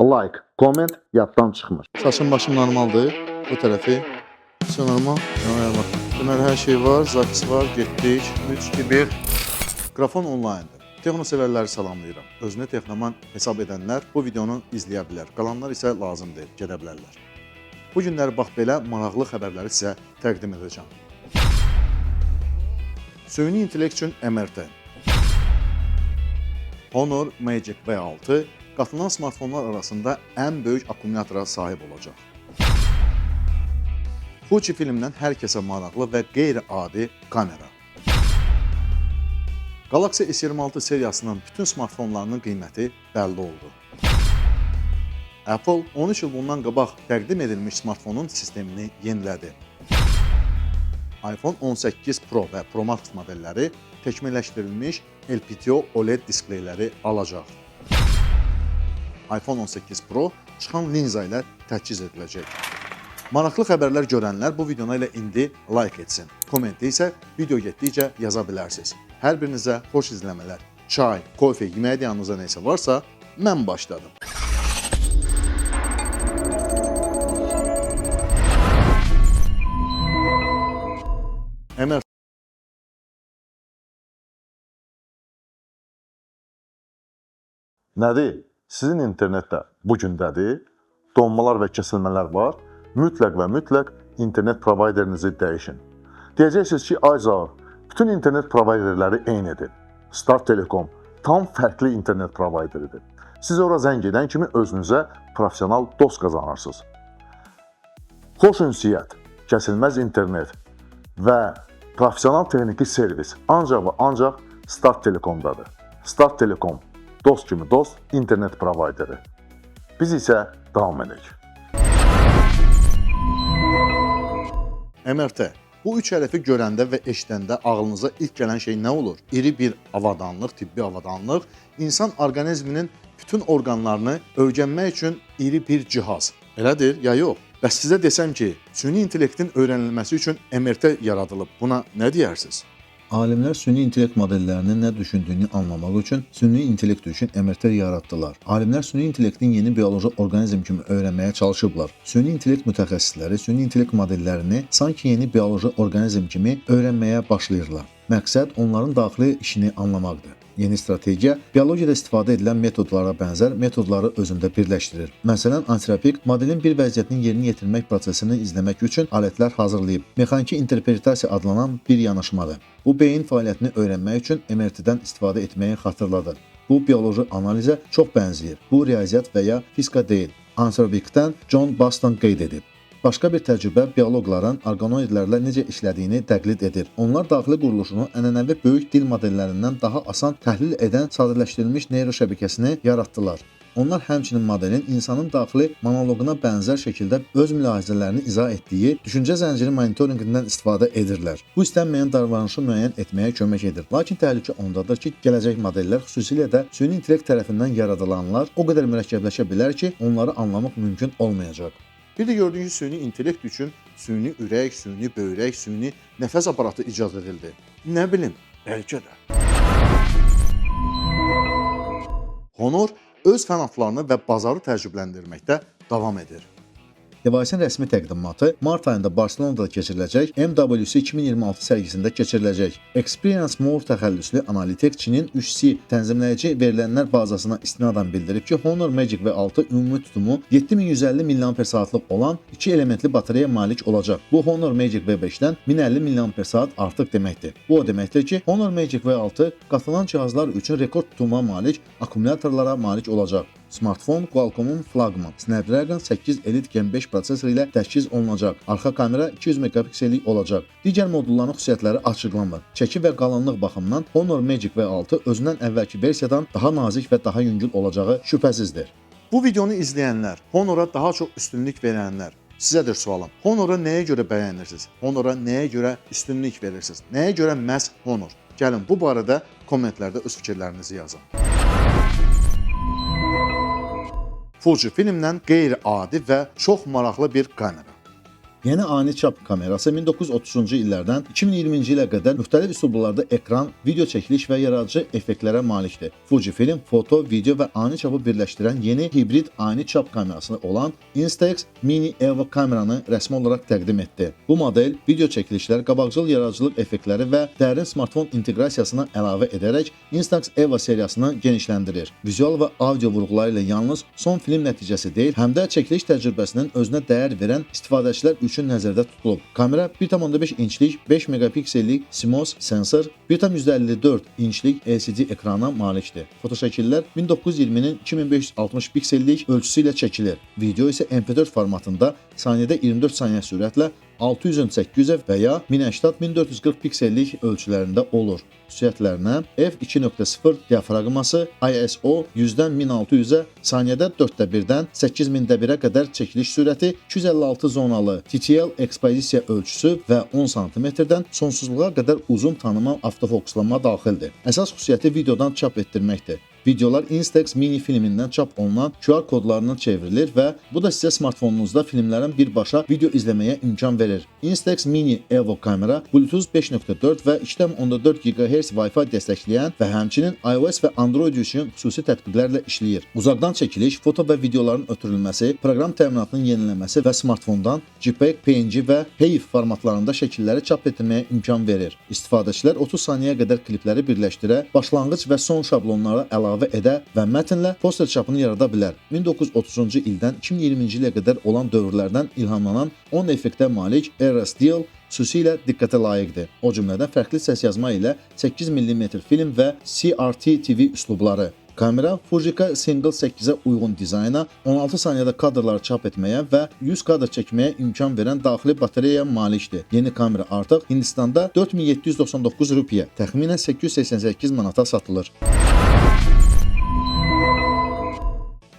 like, comment yaddan çıxmır. Saçım başım normaldır. Bu tərəfi. Normal. Deməli hər şey var. Zapis var. Getdik. 3, 2, 1. Mikrofon online'dır. Texno sevərləri salamlayıram. Özünü texnoman hesab edənlər bu videonu izləyə bilər. Qalanlar isə lazım deyil, gedə bilərlər. Bu günləri bax belə maraqlı xəbərləri sizə təqdim edəcəm. Süni intellekt üçün MRT. Honor Magic V6 qatlanan smartfonlar arasında ən böyük akkumulyatora sahib olacaq. Fuji filmdən hər kəsə maraqlı və qeyri-adi kamera. Galaxy S26 seriyasının bütün smartfonlarının qiyməti bəlli oldu. Apple 13 il bundan qabaq təqdim edilmiş smartfonun sistemini yenilədi. iPhone 18 Pro və Pro Max modelləri təkmilləşdirilmiş LTPO OLED displeyləri alacaq. iPhone 18 Pro çıxan linza ilə təchiz ediləcək. Maraqlı xəbərlər görənlər bu videonu ilə indi like etsin. Kommentdə isə video getdikcə yaza bilərsiniz. Hər birinizə xoş izləmələr. Çay, kofe, yeməyə yanınızda nəsə varsa, mən başladım. MRT Nədir? Sizin internetdə bu gündədir, donmalar və kəsilmələr var. Mütləq və mütləq internet provayderinizi dəyişin. Deyəcəksiniz ki, ayzaq, bütün internet provayderləri eynidir. Star Telekom tam fərqli internet provayderidir. Siz ora zəng edən kimi özünüzə professional dost qazanırsınız. Xoş ünsiyyət, kəsilməz internet və professional texniki servis ancaq və ancaq Star Telekomdadır. Star Telekom dost kimi dost internet provayderi. Biz isə davam edək. MRT. Bu üç hərfi görəndə və eşidəndə ağlınıza ilk gələn şey nə olur? İri bir avadanlıq, tibbi avadanlıq, insan orqanizminin bütün orqanlarını öyrənmək üçün iri bir cihaz. Elədir, ya yox? Bəs sizə desəm ki, süni intellektin öyrənilməsi üçün MRT yaradılıb, buna nə deyərsiniz? Alimlər süni intellekt modellərinin nə düşündüyünü anlamaq üçün süni intellekt üçün MRT yaratdılar. Alimlər süni intellektin yeni bioloji orqanizm kimi öyrənməyə çalışıblar. Süni intellekt mütəxəssisləri süni intellekt modellərini sanki yeni bioloji orqanizm kimi öyrənməyə başlayırlar. Məqsəd onların daxili işini anlamaqdır. Yeni strategiya biologiyada istifadə edilən metodlara bənzər metodları özündə birləşdirir. Məsələn, antropik modelin bir vəziyyətin yerinə yetirmək prosesini izləmək üçün alətlər hazırlayıb. Mexaniki interpretasiya adlanan bir yanaşmadır. Bu beyin fəaliyyətini öyrənmək üçün MRT-dən istifadə etməyi xatırladır. Bu bioloji analizə çox bənzəyir. Bu riyaziyyat və ya fizika deyil. Antropikdən John Baston qeyd edib. Başqa bir təcrübə bioloqların orqanoidlərlə necə işlədiyini təqlid edir. Onlar daxili quruluşunu ənənəvi böyük dil modellərindən daha asan təhlil edən sadələşdirilmiş neyro şəbəkəsini yaratdılar. Onlar həmçinin modelin insanın daxili monoloquna bənzər şəkildə öz mülahizələrini izah etdiyi düşüncə zənciri monitorinqindən istifadə edirlər. Bu istənməyən davranışı müəyyən etməyə kömək edir. Lakin təhlükə ondadır ki, gələcək modellər, xüsusilə də süni intellekt tərəfindən yaradılanlar o qədər mürəkkəbləşə bilər ki, onları anlamaq mümkün olmayacaq. Bir də gördüyünüz süni intellekt üçün süni ürək, süni böyrək, süni nəfəs aparatı icad edildi. Nə bilim, bəlkə də. Honor öz fənaflarını və bazarı təəccübləndirməkdə davam edir. Device'in rəsmi təqdimatı mart ayında Barcelonada keçiriləcək MWC 2026 sərgisində keçiriləcək. Experience More təxəllüslü analitik Çinin 3C tənzimləyici verilənlər bazasına istinadən bildirib ki, Honor Magic V6 ümumi tutumu 7150 mAh olan 2 elementli batareya malik olacaq. Bu Honor Magic V5-dən 1050 mAh artıq deməkdir. Bu o deməkdir ki, Honor Magic V6 qatlanan cihazlar üçün rekord tutuma malik akkumulyatorlara malik olacaq. Smartfon Qualcomm-un flagman Snapdragon 8 Elite Gen 5 prosesoru ilə təchiz olunacaq. Arxa kamera 200 megapiksellik olacaq. Digər modulların xüsusiyyətləri açıqlanmır. Çəki və qalınlıq baxımından Honor Magic V6 özündən əvvəlki versiyadan daha nazik və daha yüngül olacağı şübhəsizdir. Bu videonu izləyənlər, Honora daha çox üstünlük verənlər, sizədir sualım. Honora nəyə görə bəyənirsiniz? Honora nəyə görə üstünlük verirsiniz? Nəyə görə məhz Honor? Gəlin bu barədə kommentlərdə öz fikirlərinizi yazın. Fuji filmdən qeyri-adi və çox maraqlı bir kamera. Yeni ani çap kamerası 1930-cu illərdən 2020-ci ilə qədər müxtəlif üslublarda ekran, video çəkiliş və yaradıcı effektlərə malikdir. Fujifilm foto, video və ani çapı birləşdirən yeni hibrid ani çap kamerası olan Instax Mini Evo kameranı rəsmi olaraq təqdim etdi. Bu model video çəkilişlər, qabaqcıl yaradıcılıq effektləri və dərin smartfon inteqrasiyasına əlavə edərək Instax Evo seriyasını genişləndirir. Vizual və audio vurğuları ilə yalnız son film nəticəsi deyil, həm də çəkiliş təcrübəsinin özünə dəyər verən istifadəçilər üçün nəzərdə tutulub. Kamera 1.5 inçlik 5 megapiksellik CMOS sensor, 1.54 inçlik LCD ekrana malikdir. Fotoşəkillər 1920-nin 2560 piksellik ölçüsü ilə çəkilir. Video isə MP4 formatında saniyədə 24 saniyə sürətlə 600-800 və ya 1080-1440 piksellik ölçülərində olur. Xüsusiyyətlərinə f2.0 diafraqması, ISO 100-dən 1600-ə saniyədə 4:1-dən 8000-1-ə qədər çəkiliş sürəti, 256 zonalı TTL ekspozisiya ölçüsü və 10 sm-dən sonsuzluğa qədər uzun tanıma avtofokuslanma daxildir. Əsas xüsusiyyəti videodan çap etdirməkdir. Videolar Instax mini filmindən çap olunan QR kodlarına çevrilir və bu da sizə smartfonunuzda filmlərin birbaşa video izləməyə imkan verir. Instax Mini Evo kamera Bluetooth 5.4 və 2.4 GHz Wi-Fi dəstəkləyən və həmçinin iOS və Android üçün xüsusi tətbiqlərlə işləyir. Uzaqdan çəkiliş, foto və videoların ötürülməsi, proqram təminatının yenilənməsi və smartfondan JPEG, PNG və HEIF formatlarında şəkilləri çap etdirməyə imkan verir. İstifadəçilər 30 saniyəyə qədər klipləri birləşdirə, başlanğıc və son şablonlara əlavə edə və mətnlə poster çapını yarada bilər. 1930-cu ildən 2020-ci ilə qədər olan dövrlərdən ilhamlanan 10 effektə malik Aerosteel xüsusilə diqqətə layiqdir. O cümlədən fərqli səs yazma ilə 8 mm film və CRT TV üslubları. Kamera Fujica Single 8-ə uyğun dizayna, 16 saniyədə kadrları çap etməyə və 100 kadr çəkməyə imkan verən daxili bateriyaya malikdir. Yeni kamera artıq Hindistanda 4799 rupiyə, təxminən 888 manata satılır.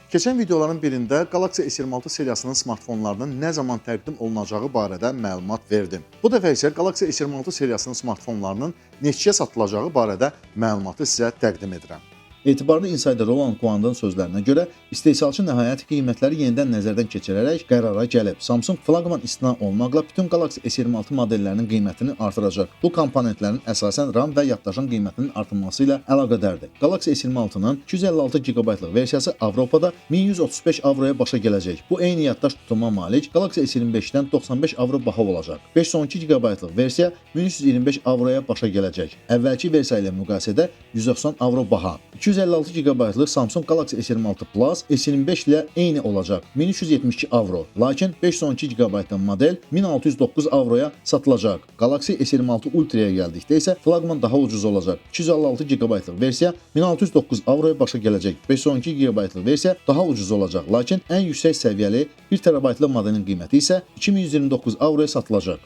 Keçən videoların birində Galaxy S26 seriyasının smartfonlarının nə zaman təqdim olunacağı barədə məlumat verdim. Bu dəfə isə Galaxy S26 seriyasının smartfonlarının neçəyə satılacağı barədə məlumatı sizə təqdim edirəm. Etibarlı insider Roland Quan'ın sözlərinə görə, istehsalçı nəhayət qiymətləri yenidən nəzərdən keçirərək qərara gəlib. Samsung flaqman istisna olmaqla bütün Galaxy S26 modellərinin qiymətini artıracaq. Bu komponentlərin əsasən RAM və yaddaşın qiymətinin artırılması ilə əlaqədardır. Galaxy S26-nın 256 GB-lıq versiyası Avropada 1135 avroya başa gələcək. Bu eyni yaddaş tutuma malik Galaxy S25-dən 95 avro baha olacaq. 512 GB-lıq versiya 1325 avroya başa gələcək. Əvvəlki versiya ilə müqayisədə 190 avro baha. 256 GB-lıq Samsung Galaxy S26 Plus S25 ilə eyni olacaq, 1372 avro. Lakin 512 GB model 1609 avroya satılacaq. Galaxy S26 Ultra-ya gəldikdə isə flaqman daha ucuz olacaq. 256 GB-lıq versiya 1609 avroya başa gələcək. 512 GB-lıq versiya daha ucuz olacaq. Lakin ən yüksək səviyyəli 1 TB-lıq modelin qiyməti isə 2129 avroya satılacaq.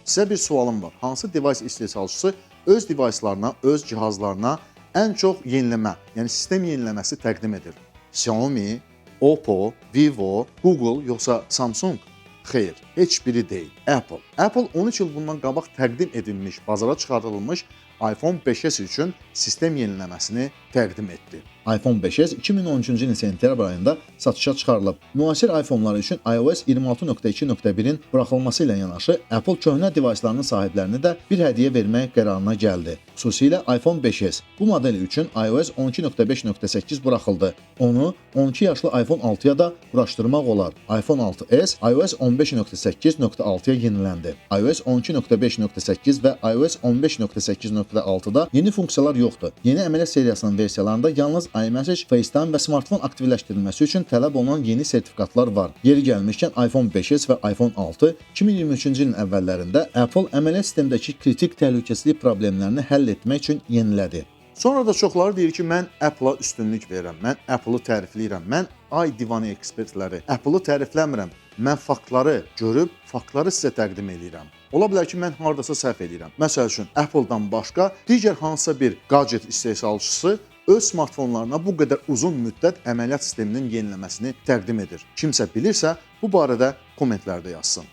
Sizə bir sualım var. Hansı device istehsalçısı öz device'larına, öz cihazlarına ən çox yeniləmə, yəni sistem yeniləməsi təqdim edir? Xiaomi, Oppo, Vivo, Google yoxsa Samsung? Xeyr, heç biri deyil. Apple. Apple 13 il bundan qabaq təqdim edilmiş, bazara çıxarılmış iPhone 5s üçün sistem yeniləməsini təqdim etdi. iPhone 5s 2013-cü ilin sentyabr ayında satışa çıxarılıb. Müasir iPhone-lar üçün iOS 26.2.1-in buraxılması ilə yanaşı, Apple köhnə device'larının sahiblərinə də bir hədiyyə vermək qərarına gəldi. Xüsusilə iPhone 5s. Bu model üçün iOS 12.5.8 buraxıldı. Onu 12 yaşlı iPhone 6-ya da quraşdırmaq olar. iPhone 6s iOS 15.8.6-ya yeniləndi. iOS 12.5.8 və iOS 15.8.6-da yeni funksiyalar yoxdur. Yeni əməliyyat seriyasının versiyalarında yalnız iMessage, FaceTime və smartfon aktivləşdirilməsi üçün tələb olunan yeni sertifikatlar var. Yeri gəlmişkən iPhone 5s və iPhone 6 2023-cü ilin əvvəllərində Apple əməliyyat sistemindəki kritik təhlükəsizlik problemlərini həll etmək üçün yenilədi. Sonra da çoxları deyir ki, mən Apple-a üstünlük verirəm, mən Apple-ı tərifləyirəm, mən ay divanı ekspertləri, Apple-ı tərifləmirəm, mən faktları görüb, faktları sizə təqdim edirəm. Ola bilər ki, mən hardasa səhv edirəm. Məsəl üçün, Apple-dan başqa digər hansısa bir gadget istehsalçısı öz smartfonlarına bu qədər uzun müddət əməliyyat sisteminin yeniləməsini təqdim edir. Kimsə bilirsə, bu barədə kommentlərdə yazsın.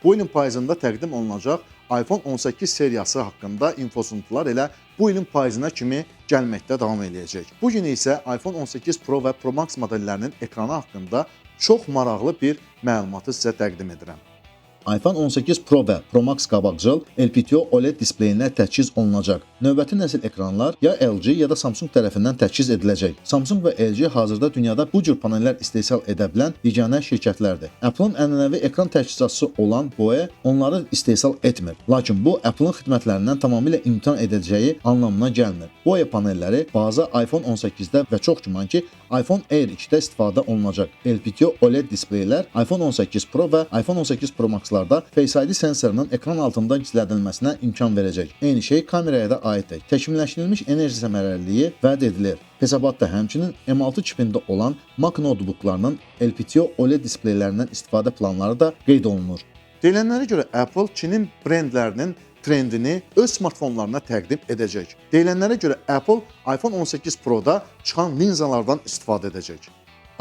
Bu ilin payızında təqdim olunacaq iPhone 18 seriyası haqqında infosuntular elə bu ilin payızına kimi gəlməkdə davam edəcək. Bu gün isə iPhone 18 Pro və Pro Max modellərinin ekranı haqqında çox maraqlı bir məlumatı sizə təqdim edirəm. iPhone 18 Pro və Pro Max qabaqcıl LPTO OLED displeyinə təchiz olunacaq. Növbəti nəsil ekranlar ya LG ya da Samsung tərəfindən təchiz ediləcək. Samsung və LG hazırda dünyada bu cür panellər istehsal edə bilən yeganə şirkətlərdir. Apple-ın ənənəvi ekran təchizatçısı olan BOE onları istehsal etmir. Lakin bu Apple-ın xidmətlərindən tamamilə imtina edəcəyi anlamına gəlmir. BOE panelləri baza iPhone 18-də və çox güman ki, iPhone Air 2-də istifadə olunacaq. LPTO OLED displeylər iPhone 18 Pro və iPhone 18 Pro Max-larda Face ID sensorunun ekran altında gizlədilməsinə imkan verəcək. Eyni şey kameraya da aiddir. Təkmilləşdirilmiş enerji səmərəliliyi vəd edilir. Hesabatda həmçinin M6 çipində olan Mac notebooklarının LPTO OLED displeylərindən istifadə planları da qeyd olunur. Deyilənlərə görə Apple Çinin brendlərinin trendini öz smartfonlarına təqdim edəcək. Deyilənlərə görə Apple iPhone 18 Pro-da çıxan linzalardan istifadə edəcək.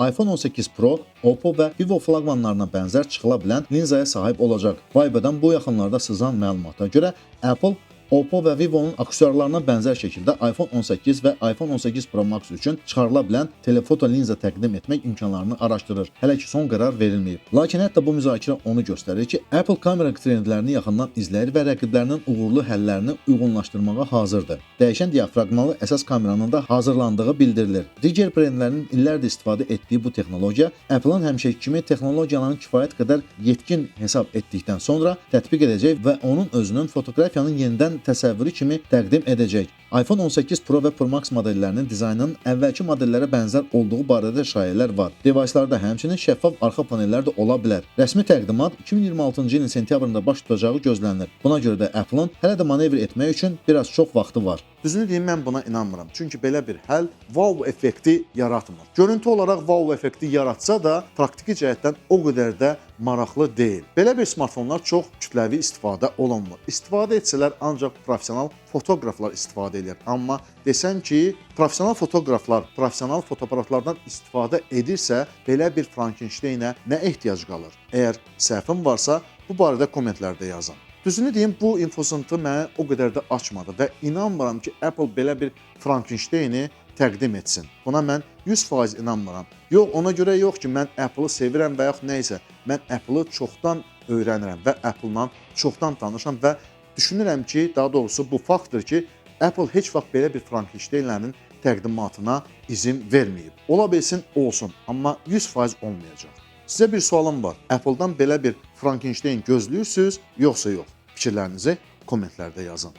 iPhone 18 Pro, Oppo və Vivo flaqmanlarına bənzər çıxıla bilən linzaya sahib olacaq. Vibe'dan bu yaxınlarda sızan məlumata görə Apple Oppo və Vivo'nun aksesuarlarına bənzər şəkildə iPhone 18 və iPhone 18 Pro Max üçün çıxarıla bilən telefoto linza təqdim etmək imkanlarını araşdırır. Hələ ki son qərar verilməyib. Lakin hətta bu müzakirə onu göstərir ki, Apple kamera trendlərini yaxından izləyir və rəqiblərinin uğurlu həllərini uyğunlaşdırmağa hazırdır. Dəyişən diafraqmalı əsas kameranın da hazırlandığı bildirilir. Digər brendlərin illərdir istifadə etdiyi bu texnologiya Apple-ın həmişəki kimi texnologiyaların kifayət qədər yetkin hesab etdikdən sonra tətbiq edəcək və onun özünün fotoqrafiyanın yenidən təsəvvürü kimi təqdim edəcək. iPhone 18 Pro və Pro Max modellərinin dizaynının əvvəlki modellərə bənzər olduğu barədə şayələr var. Devicelarda həmçinin şəffaf arxa panellər də ola bilər. Rəsmi təqdimat 2026-cı ilin sentyabrında baş tutacağı gözlənilir. Buna görə də Apple-ın hələ də manevr etmək üçün biraz çox vaxtı var. Düzünü deyim, mən buna inanmıram. Çünki belə bir həll wow effekti yaratmır. Görüntü olaraq wow effekti yaratsa da, praktiki cəhətdən o qədər də maraqlı deyil. Belə bir smartfonlar çox kütləvi istifadə olunmur. İstifadə etsələr ancaq professional fotoqraflar istifadə edir. Amma desəm ki, professional fotoqraflar professional fotoaparatlardan istifadə edirsə, belə bir Frankensteynə nə ehtiyac qalır? Əgər səhvim varsa, bu barədə kommentlərdə yazın. Düzünü deyim, bu infosuntu məni o qədər də açmadı və inanmıram ki, Apple belə bir Frankensteyni təqdim etsin. Buna mən 100% inanmıram. Yox, ona görə yox ki, mən Apple-ı sevirəm və yaxud nə isə. Mən Apple-ı çoxdan öyrənirəm və Apple-la çoxdan tanışam və düşünürəm ki, daha doğrusu bu faktdır ki, Apple heç vaxt belə bir Frankensteynlərin təqdimatına izin verməyib. Ola bilsin, olsun, amma 100% olmayacaq. Sizə bir sualım var. Apple-dan belə bir Frankensteyn gözləyirsiniz, yoxsa yox? Fikirlərinizi kommentlərdə yazın.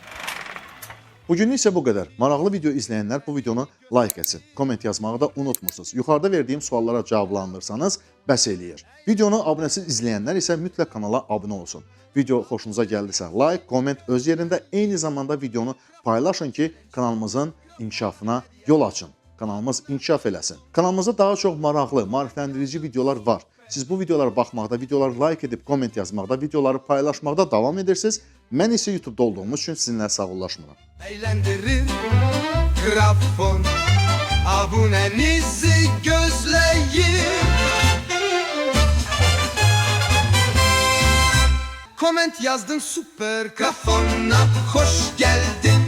Bugün isə bu qədər. Maraqlı video izləyənlər bu videonu like etsin. Komment yazmağı da unutmursunuz. Yuxarıda verdiyim suallara cavablandırsanız bəs eləyir. Videonu abunəsiz izləyənlər isə mütləq kanala abunə olsun. Video xoşunuza gəldisə like, komment öz yerində, eyni zamanda videonu paylaşın ki, kanalımızın inkişafına yol açın. Kanalımız inkişaf eləsin. Kanalımızda daha çox maraqlı, maarifləndirici videolar var. Siz bu videolara baxmaqda, videoları like edib komment yazmaqda, videoları paylaşmaqda davam edirsiniz. Mən isə YouTube-da olduğumuz üçün sizinlə sağollaşmıram. Eğlendirir grafon, abunenizi gözleyin. Comment yazdın süper grafona, hoş geldin.